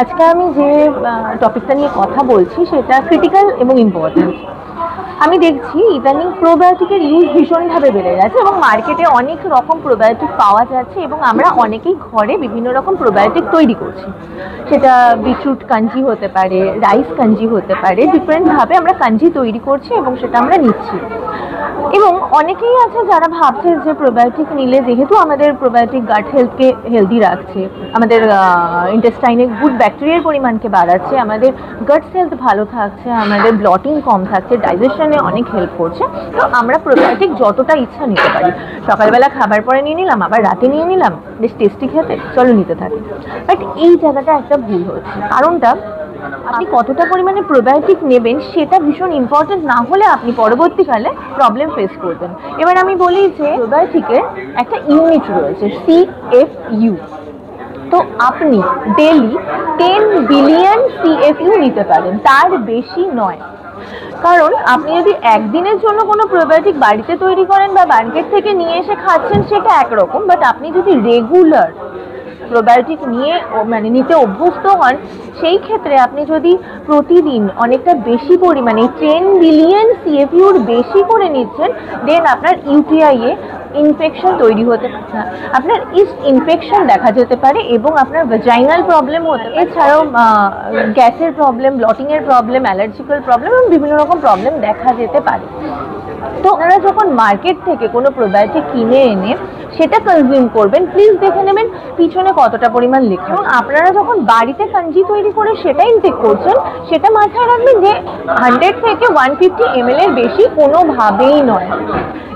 আজকে আমি যে টপিকটা নিয়ে কথা বলছি সেটা ক্রিটিক্যাল এবং ইম্পর্টেন্ট। আমি দেখছি ইদানিং প্রোবায়োটিকের ইউজ ভীষণভাবে বেড়ে গেছে এবং মার্কেটে অনেক রকম প্রোবায়োটিক পাওয়া যাচ্ছে এবং আমরা অনেকেই ঘরে বিভিন্ন রকম প্রোবায়োটিক তৈরি করছি। সেটা বিটরুট কাঞ্জি হতে পারে, রাইস কাঞ্জি হতে পারে, ডিফারেন্টভাবে আমরা কাঞ্জি তৈরি করছি এবং সেটা আমরা নিচ্ছি। এবং অনেকেই আছে যারা ভাবছে যে প্রোবায়োটিক নিলে যেহেতু আমাদের প্রোবায়োটিক গাট হেলথকে হেলদি রাখছে, আমাদের ইন্টেস্টাইনে গুড ব্যাকটেরিয়ার পরিমাণকে বাড়াচ্ছে, আমাদের গাটস হেলথ ভালো থাকছে, আমাদের ব্লটিং কম থাকছে, ডাইজেশনে অনেক হেল্প করছে, তো আমরা প্রোবায়োটিক যতটা ইচ্ছা নিতে পারি। সকালবেলা খাবার পরে নিয়ে নিলাম, আবার রাতে নিয়ে নিলাম, বেশ টেস্টি খেতে, চলো নিতে থাকি। বাট এই জায়গাটা একটা ভুল হচ্ছে। কারণটা, আপনি কতটা পরিমাণে প্রোবায়োটিক নেবেন সেটা ভীষণ ইম্পর্টেন্ট না হলে আপনি পরবর্তীকালে প্রবলেম ফেস করবেন। এবার আমি বলি যে প্রোবায়োটিকের একটা ইউনিট রয়েছে CFU। তো আপনি ডেলি 10 বিলিয়ন CFU নিতে পারেন, তার বেশি নয়। কারণ আপনি যদি একদিনের জন্য কোনো প্রোবায়োটিক বাড়িতে তৈরি করেন বা মার্কেট থেকে নিয়ে এসে খাচ্ছেন সেটা একরকম, বাট আপনি যদি রেগুলার প্রোবায়োটিক নিতে অভ্যস্ত হন, সেই ক্ষেত্রে আপনি যদি প্রতিদিন অনেকটা বেশি পরিমাণে 10 বিলিয়ন CFUর বেশি করে নিচ্ছেন, দেন আপনার ইউটিআইয়ে ইনফেকশন তৈরি হতে পারে, আপনার ইস্ট ইনফেকশন দেখা যেতে পারে এবং আপনার ভ্যাজাইনাল প্রবলেম হতে পারে। এছাড়াও গ্যাসের প্রবলেম, ব্লটিংয়ের প্রবলেম, অ্যালার্জিক্যাল প্রবলেম এবং বিভিন্ন রকম প্রবলেম দেখা যেতে পারে। তো আপনারা যখন মার্কেট থেকে কোনো প্রোবায়োটিক কিনে এনে সেটা কনজিউম করবেন, প্লিজ দেখে নেবেন পিছনে কতটা পরিমাণ লেখা। এবং আপনারা যখন বাড়িতে কাঞ্জি তৈরি করে সেটা ইনটেক করছেন, সেটা মাথায় রাখবেন যে 100 থেকে 150 ml এর বেশি কোনোভাবেই নয়।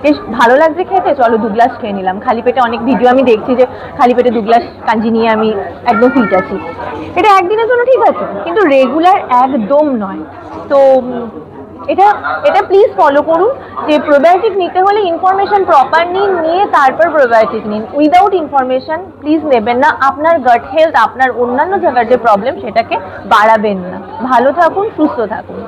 বেশ ভালো লাগছে খেতে, চলো 2 গ্লাস খেয়ে নিলাম। খালি পেটে অনেক ভিডিও আমি দেখছি যে খালি পেটে 2 গ্লাস কাঞ্জি নিয়ে আমি একদম ফিট আছি। এটা একদিনের জন্য ঠিক আছে, কিন্তু রেগুলার একদম নয়। তো এটা প্লিজ ফলো করুন যে প্রোবায়োটিক নিতে হলে ইনফরমেশন প্রপার নিয়ে তারপর প্রোবায়োটিক নিন। উইদাউট ইনফরমেশন প্লিজ নেবেন না। আপনার গাট হেলথ, আপনার অন্যান্য জায়গার যে প্রবলেম সেটাকে বাড়াবেন না। ভালো থাকুন, সুস্থ থাকুন।